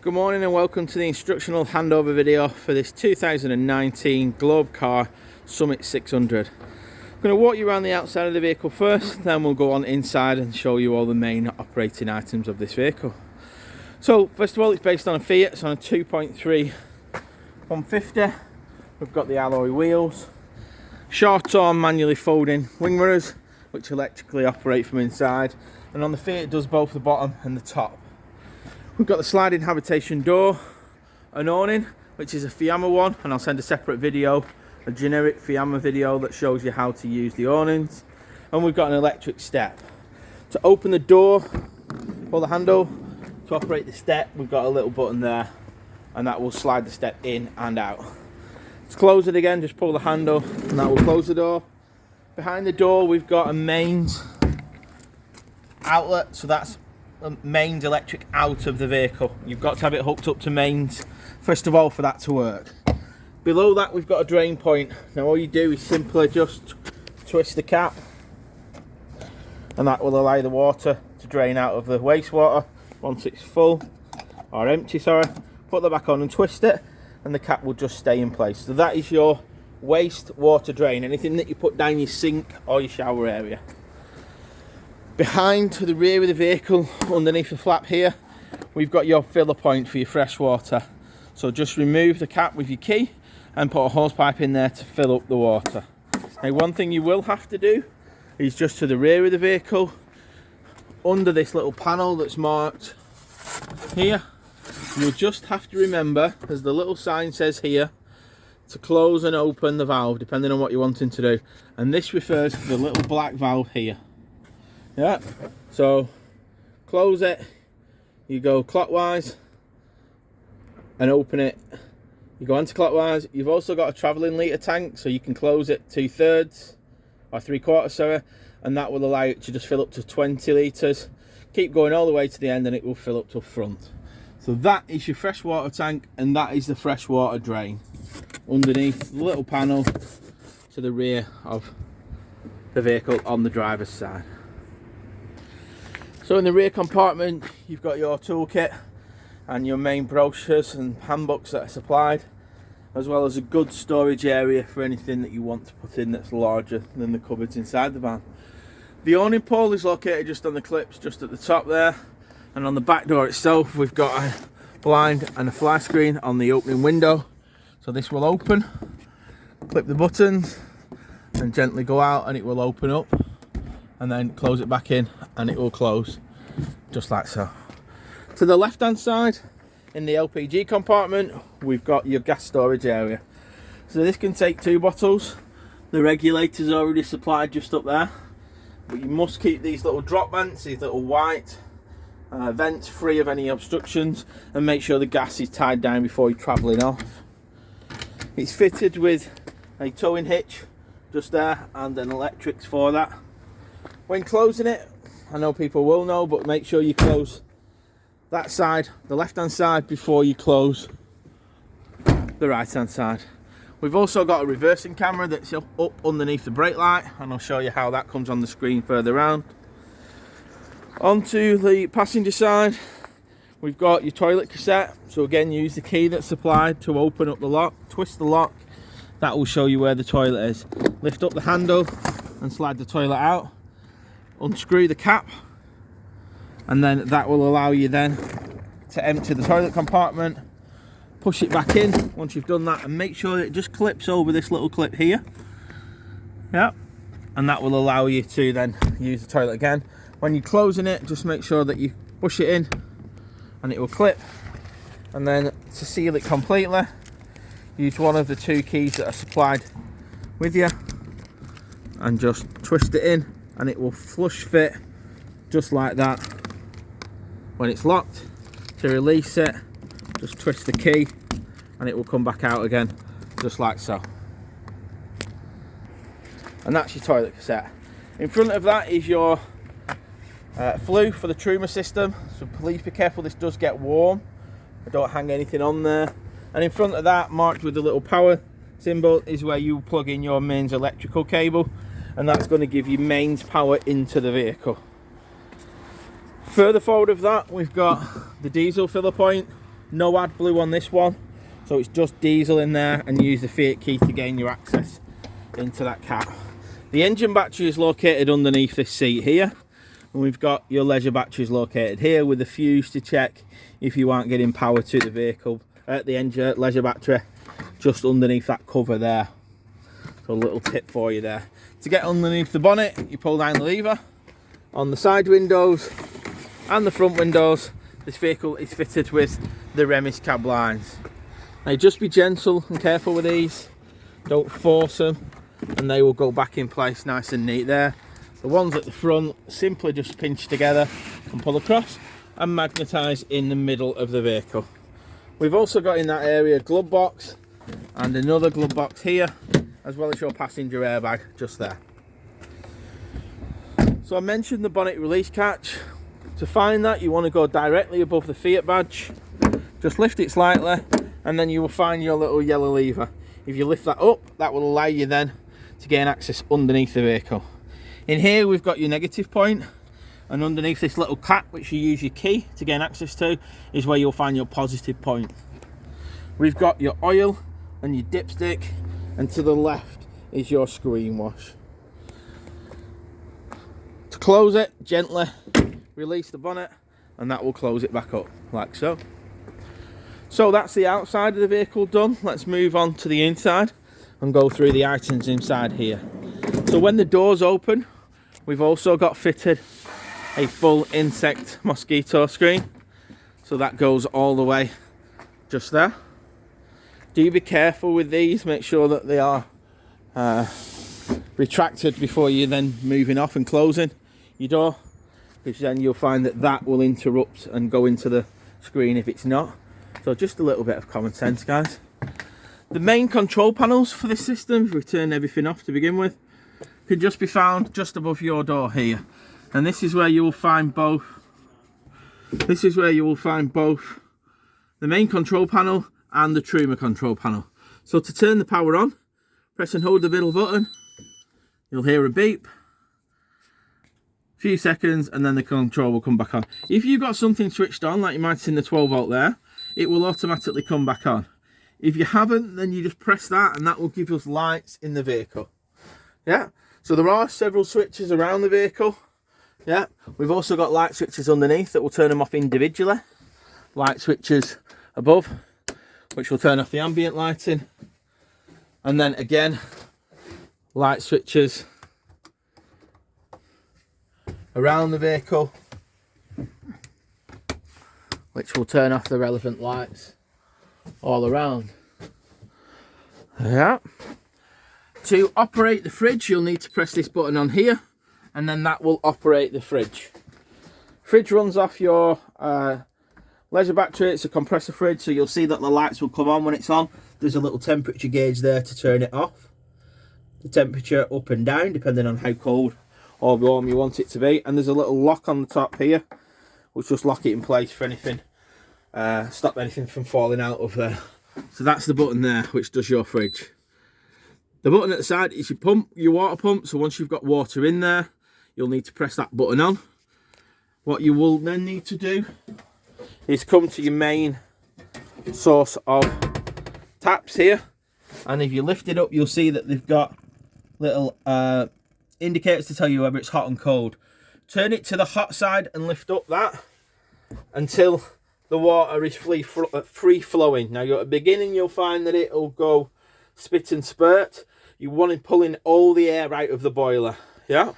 Good morning and welcome to the instructional handover video for this 2019 Globe Car Summit 600. I'm going to walk you around the outside of the vehicle first, then we'll go on inside and show you all the main operating items of this vehicle. So first of all, it's based on a Fiat. It's on a 2.3 150. We've got the alloy wheels, short arm manually folding wing mirrors which electrically operate from inside, and on the Fiat it does both the bottom and the top. We've got the sliding habitation door, an awning, which is a Fiamma one, and I'll send a separate video, a generic Fiamma video that shows you how to use the awnings. And we've got an electric step. To open the door, pull the handle. To operate the step, we've got a little button there, and that will slide the step in and out. To close it again, just pull the handle, and that will close the door. Behind the door, we've got a mains outlet, so that's mains electric out of the vehicle. You've got to have it hooked up to mains first of all for that to work. Below that we've got a drain point. Now all you do is simply just twist the cap, and that will allow the water to drain out of the wastewater once it's full or empty, sorry. Put that back on and twist it, and the cap will just stay in place. So that is your waste water drain, anything that you put down your sink or your shower area. Behind to the rear of the vehicle, underneath the flap here, we've got your filler point for your fresh water. So just remove the cap with your key and put a hose pipe in there to fill up the water. Now one thing you will have to do is just to the rear of the vehicle, under this little panel that's marked here, you'll just have to remember, as the little sign says here, to close and open the valve depending on what you're wanting to do. And this refers to the little black valve here. Yeah, so close it, you go clockwise and open it, you go anti-clockwise. You've also got a travelling litre tank, so you can close it 2/3 or 3/4, sorry, and that will allow it to just fill up to 20 litres. Keep going all the way to the end and it will fill up to front. So that is your freshwater tank, and that is the freshwater drain underneath the little panel to the rear of the vehicle on the driver's side. So in the rear compartment, you've got your toolkit and your main brochures and handbooks that are supplied, as well as a good storage area for anything that you want to put in that's larger than the cupboards inside the van. The awning pole is located just on the clips, just at the top there, and on the back door itself, we've got a blind and a fly screen on the opening window. So this will open, clip the buttons, and gently go out, and it will open up, and then close it back in and it will close just like so. To the left hand side, in the LPG compartment, we've got your gas storage area. So this can take 2 bottles. The regulator's already supplied just up there, but you must keep these little drop vents, these little white vents, free of any obstructions, and make sure the gas is tied down before you're travelling off. It's fitted with a towing hitch just there and an electrics for that. When closing it, I know people will know, but make sure you close that side, the left hand side, before you close the right hand side. We've also got a reversing camera that's up underneath the brake light, and I'll show you how that comes on the screen further round. Onto the passenger side, we've got your toilet cassette. So again, use the key that's supplied to open up the lock, twist the lock, that will show you where the toilet is. Lift up the handle and slide the toilet out. Unscrew the cap, and then that will allow you then to empty the toilet compartment. Push it back in once you've done that, and make sure it just clips over this little clip here. Yep, and that will allow you to then use the toilet again. When you're closing it, just make sure that you push it in and it will clip. And then to seal it completely, use one of the 2 keys that are supplied with you and just twist it in, and it will flush fit just like that. When it's locked, to release it, just twist the key and it will come back out again just like so. And that's your toilet cassette. In front of that is your flue for the Truma system, so please be careful, this does get warm. Don't hang anything on there. And in front of that, marked with the little power symbol, is where you plug in your mains electrical cable, and that's going to give you mains power into the vehicle. Further forward of that, we've got the diesel filler point, No AdBlue on this one, so it's just diesel in there, and use the Fiat key to gain your access into that cab. The engine battery is located underneath this seat here, and we've got your leisure batteries located here with the fuse to check if you aren't getting power to the vehicle at the engine leisure battery, just underneath that cover there. So a little tip for you there. To get underneath the bonnet, you pull down the lever. On the side windows and the front windows, this vehicle is fitted with the Remis cab lines. Now just be gentle and careful with these, don't force them, and they will go back in place nice and neat there. The ones at the front simply just pinch together and pull across and magnetise in the middle of the vehicle. We've also got in that area a glove box and another glove box here, as well as your passenger airbag just there. So I mentioned the bonnet release catch. To find that, you want to go directly above the Fiat badge, just lift it slightly, and then you will find your little yellow lever. If you lift that up, that will allow you then to gain access underneath the vehicle. In here we've got your negative point, and underneath this little cap, which you use your key to gain access to, is where you'll find your positive point. We've got your oil and your dipstick, and to the left is your screen wash. To close it, gently release the bonnet, and that will close it back up like so. So that's the outside of the vehicle done. Let's move on to the inside and go through the items inside here. So when the doors open, we've also got fitted a full insect mosquito screen, so that goes all the way just there. Do be careful with these, make sure that they are retracted before you then moving off and closing your door, because then you'll find that that will interrupt and go into the screen if it's not. So just a little bit of common sense, guys. The main control panels for this system, if we turn everything off to begin with, can just be found just above your door here, and this is where you will find both. This is where you will find both the main control panel and the Truma control panel. So to turn the power on, press and hold the middle button. You'll hear a beep, a few seconds, and then the control will come back on. If you've got something switched on, like you might see in the 12 volt there, it will automatically come back on. If you haven't, then you just press that, and that will give us lights in the vehicle. Yeah, so there are several switches around the vehicle. Yeah, we've also got light switches underneath that will turn them off individually. Light switches above, which will turn off the ambient lighting. And then again, light switches around the vehicle, which will turn off the relevant lights all around. Yeah. To operate the fridge, you'll need to press this button on here, and then that will operate the fridge. Fridge runs off your leisure battery. It's a compressor fridge, so you'll see that the lights will come on when it's on. There's a little temperature gauge there to turn it off. The temperature up and down, depending on how cold or warm you want it to be. And there's a little lock on the top here, which just lock it in place for anything, stop anything from falling out of there. So that's the button there, which does your fridge. The button at the side is your pump, your water pump. So once you've got water in there, you'll need to press that button on. What you will then need to do is come to your main source of taps here, and if you lift it up, you'll see that they've got little indicators to tell you whether it's hot and cold. Turn it to the hot side and lift up that until the water is free flowing. Now, at the beginning, you'll find that it'll go spit and spurt. You want it pulling all the air out of the boiler. Yeah.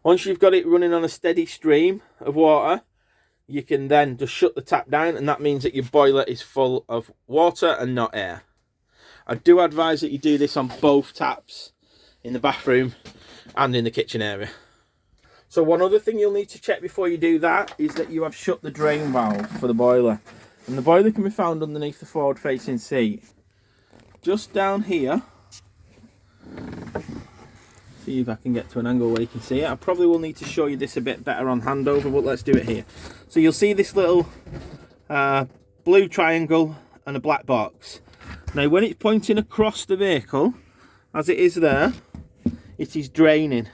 Once you've got it running on a steady stream of water, you can then just shut the tap down, and that means that your boiler is full of water and not air. I do advise that you do this on both taps, in the bathroom and in the kitchen area. So one other thing you'll need to check before you do that is that you have shut the drain valve for the boiler. And the boiler can be found underneath the forward facing seat. Just down here. See if I can get to an angle where you can see it. I probably will need to show you this a bit better on handover, but let's do it here. So you'll see this little blue triangle and a black box. Now when it's pointing across the vehicle, as it is there, it is draining.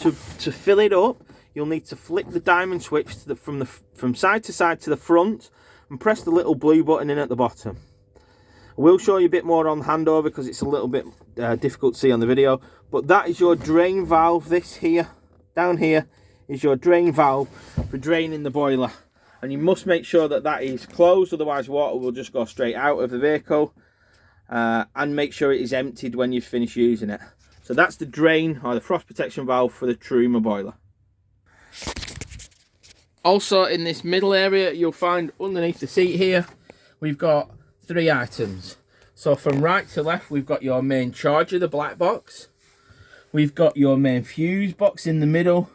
To fill it up, you'll need to flick the diamond switch to from side to side to the front, and press the little blue button in at the bottom. I will show you a bit more on handover because it's a little bit difficult to see on the video, but that is your drain valve. This here, down here, is your drain valve for draining the boiler, and you must make sure that that is closed, otherwise water will just go straight out of the vehicle, and make sure it is emptied when you've finished using it. So that's the drain or the frost protection valve for the Truma boiler. Also in this middle area, you'll find underneath the seat here, we've got 3 items. So from right to left, we've got your main charger, the black box. We've got your main fuse box in the middle.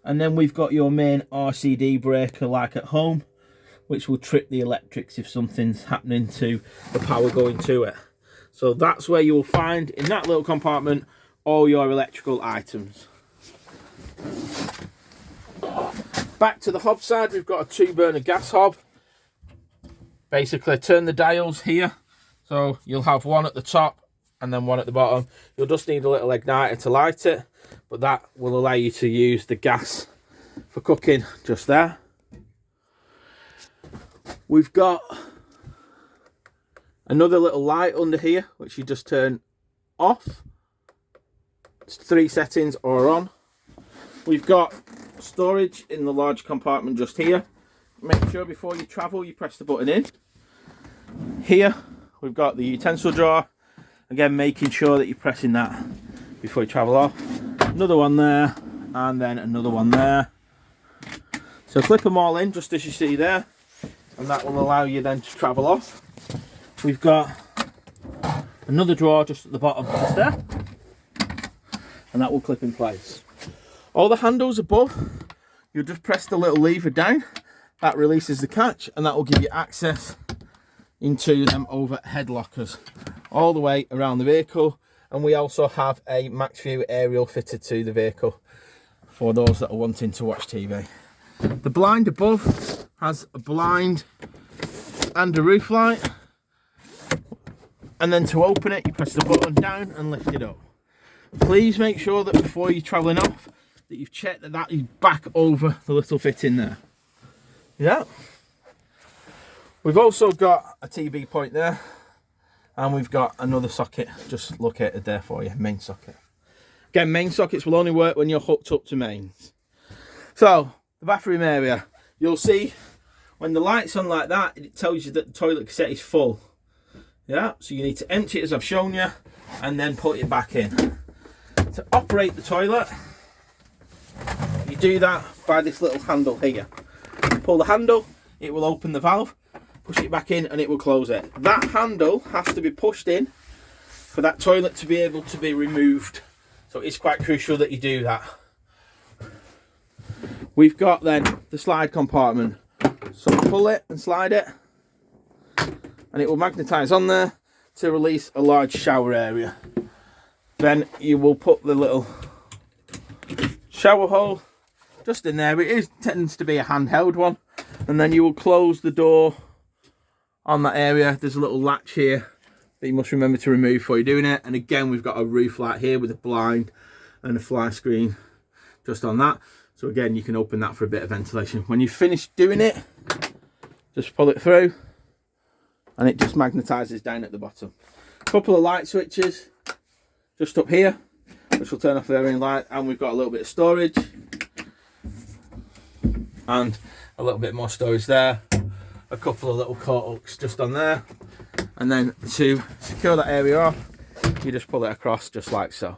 And then we've got your main RCD breaker like at home, which will trip the electrics if something's happening to the power going to it. So that's where you will find, in that little compartment, all your electrical items. Back to the hob side, we've got a 2-burner gas hob. Basically, turn the dials here. So you'll have one at the top and then one at the bottom. You'll just need a little igniter to light it, but that will allow you to use the gas for cooking just there. We've got another little light under here, which you just turn off. It's 3 settings or on. We've got storage in the large compartment just here. Make sure before you travel you press the button in. Here we've got the utensil drawer. Again, making sure that you're pressing that before you travel off. Another one there, and then another one there. So clip them all in just as you see there, and that will allow you then to travel off. We've got another drawer just at the bottom just there, and that will clip in place. All the handles above, you'll just press the little lever down, that releases the catch, and that will give you access into them overhead lockers all the way around the vehicle. And we also have a max view aerial fitted to the vehicle for those that are wanting to watch TV. The blind above has a blind and a roof light, and then to open it you press the button down and lift it up. Please make sure that before you're travelling off that you've checked that that is back over the little fitting there. Yeah. We've also got a TV point there, and we've got another socket just located there for you, main socket. Again, main sockets will only work when you're hooked up to mains. So the bathroom area, you'll see when the light's on like that, it tells you that the toilet cassette is full. Yeah, so you need to empty it as I've shown you and then put it back in. To operate the toilet, you do that by this little handle here. Pull the handle, it will open the valve, push it back in and it will close it. That handle has to be pushed in for that toilet to be able to be removed. So it's quite crucial that you do that. We've got then the slide compartment. So pull it and slide it, and it will magnetise on there to release a large shower area. Then you will put the little shower hole just in there. It tends to be a handheld one, and then you will close the door on that area. There's a little latch here that you must remember to remove before you're doing it. And again, we've got a roof light here with a blind and a fly screen just on that. So again, you can open that for a bit of ventilation. When you've finished doing it, just pull it through and it just magnetises down at the bottom. A couple of light switches just up here, which will turn off the airing light, and we've got a little bit of storage and a little bit more storage there. A couple of little coat hooks just on there, and then to secure that area off, you just pull it across just like so.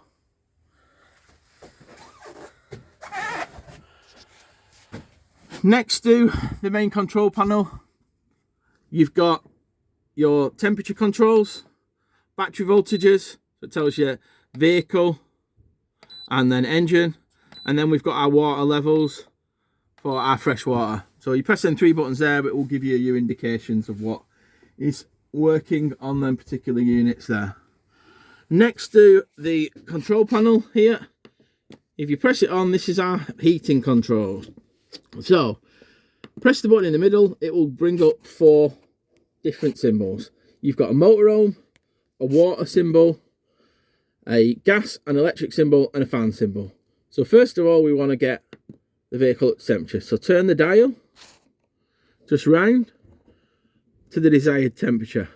Next to the main control panel, you've got your temperature controls, battery voltages, so it tells you vehicle and then engine, and then we've got our water levels for our fresh water. So you press them 3 buttons there, it will give you your indications of what is working on them particular units there. Next to the control panel here, if you press it on, this is our heating controls. So press the button in the middle, it will bring up 4 different symbols. You've got a motorhome, a water symbol, a gas and electric symbol, and a fan symbol. So first of all, we want to get the vehicle up to temperature. So turn the dial just round, to the desired temperature.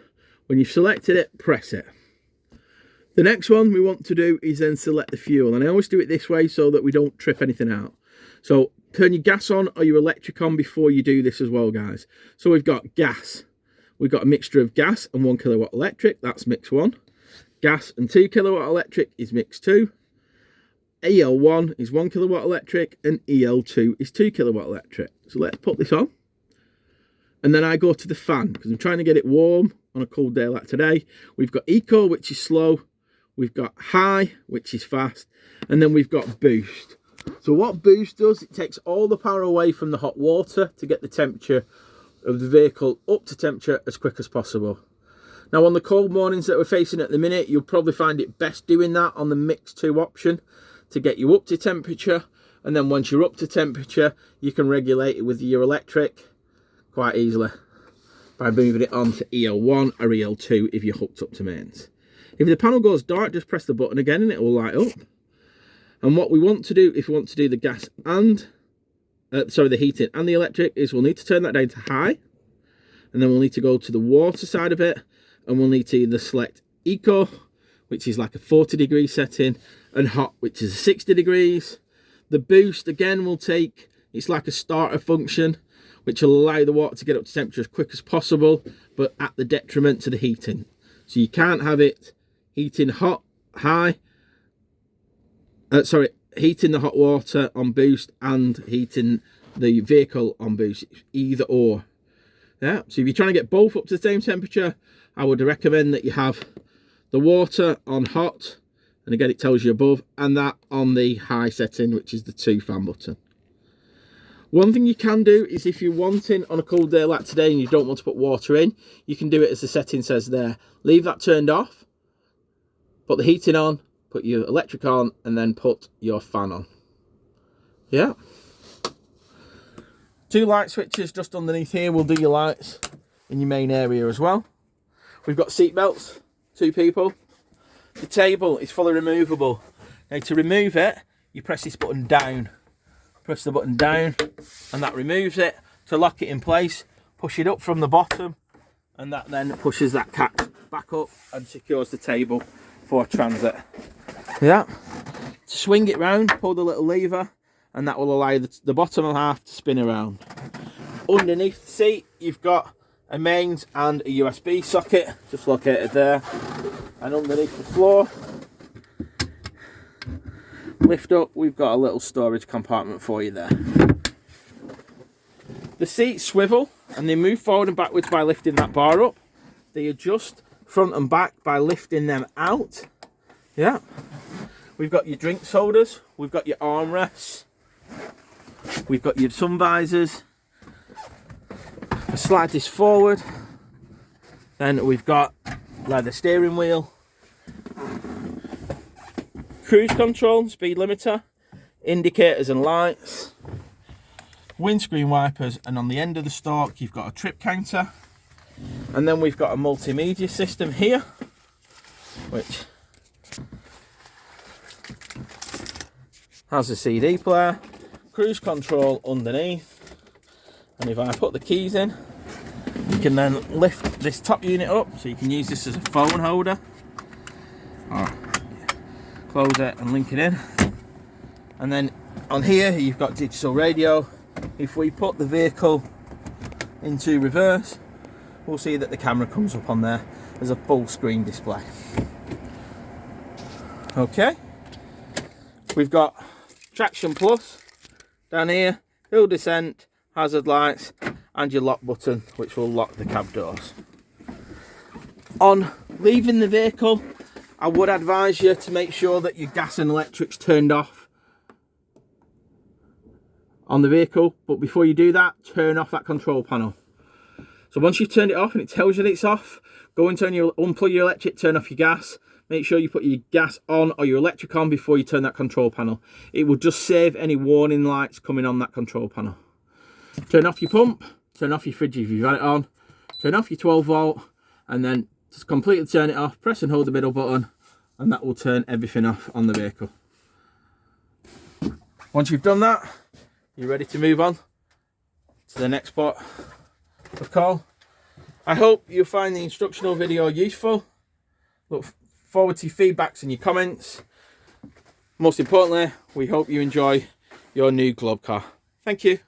When you've selected it, press it. The next one we want to do is then select the fuel, and I always do it this way so that we don't trip anything out. So turn your gas on or your electric on before you do this as well, guys. So we've got gas. We've got a mixture of gas and 1 kilowatt electric, that's mix 1. Gas and 2 kilowatt electric is mix 2. EL1 is 1 kilowatt electric and EL2 is 2 kilowatt electric. So let's put this on. And then I go to the fan because I'm trying to get it warm on a cold day like today. We've got eco, which is slow. We've got high, which is fast. And then we've got boost. So what boost does, it takes all the power away from the hot water to get the temperature of the vehicle up to temperature as quick as possible. Now on the cold mornings that we're facing at the minute, you'll probably find it best doing that on the mix 2 option to get you up to temperature. And then once you're up to temperature, you can regulate it with your electric quite easily by moving it on to EL1 or EL2 if you're hooked up to mains. If the panel goes dark, just press the button again and it will light up. And what we want to do, if we want to do the gas and the heating and the electric, is we'll need to turn that down to high, and then we'll need to go to the water side of it, and we'll need to either select eco, which is like a 40-degree setting, and hot, which is 60 degrees. The boost again will take, it's like a starter function, which will allow the water to get up to temperature as quick as possible, but at the detriment to the heating. So you can't have it heating hot, high, heating the hot water on boost and heating the vehicle on boost. It's either or. Yeah, so if you're trying to get both up to the same temperature, I would recommend that you have the water on hot, and again it tells you above, and that on the high setting, which is the 2 fan button. One thing you can do is if you're wanting on a cold day like today and you don't want to put water in, you can do it as the setting says there. Leave that turned off, put the heating on, put your electric on, and then put your fan on. Yeah. 2 light switches just underneath here will do your lights in your main area as well. We've got seat belts, 2 people. The table is fully removable. Now to remove it, you press this button down. Press the button down and that removes it. To lock it in place, push it up from the bottom, and that then pushes that catch back up and secures the table for transit. Yeah. To swing it round, pull the little lever, and that will allow the bottom half to spin around. Underneath the seat, you've got a mains and a USB socket, just located there. And underneath the floor, lift up, we've got a little storage compartment for you there. The seats swivel and they move forward and backwards by lifting that bar up. They adjust front and back by lifting them out. Yeah. We've got your drinks holders, we've got your armrests, we've got your sun visors. Slide this forward, then we've got leather steering wheel, cruise control, speed limiter, indicators and lights, windscreen wipers, and on the end of the stalk you've got a trip counter. And then we've got a multimedia system here, which has a CD player, cruise control underneath, and if I put the keys in, you can then lift this top unit up, so you can use this as a phone holder, or close it and link it in. And then on here you've got digital radio. If we put the vehicle into reverse, we'll see that the camera comes up on there as a full screen display. Okay, we've got traction plus down here, hill descent, hazard lights, and your lock button, which will lock the cab doors. On leaving the vehicle, I would advise you to make sure that your gas and electric's turned off on the vehicle, but before you do that, turn off that control panel. So once you've turned it off and it tells you that it's off, go and unplug your electric, turn off your gas. Make sure you put your gas on or your electric on before you turn that control panel. It will just save any warning lights coming on that control panel. Turn off your pump, turn off your fridge if you've got it on, turn off your 12 volt, and then just completely turn it off, press and hold the middle button, and that will turn everything off on the vehicle. Once you've done that, you're ready to move on to the next spot of call. I hope you find the instructional video useful. Look forward to your feedbacks and your comments. Most importantly, we hope you enjoy your new club car. Thank you.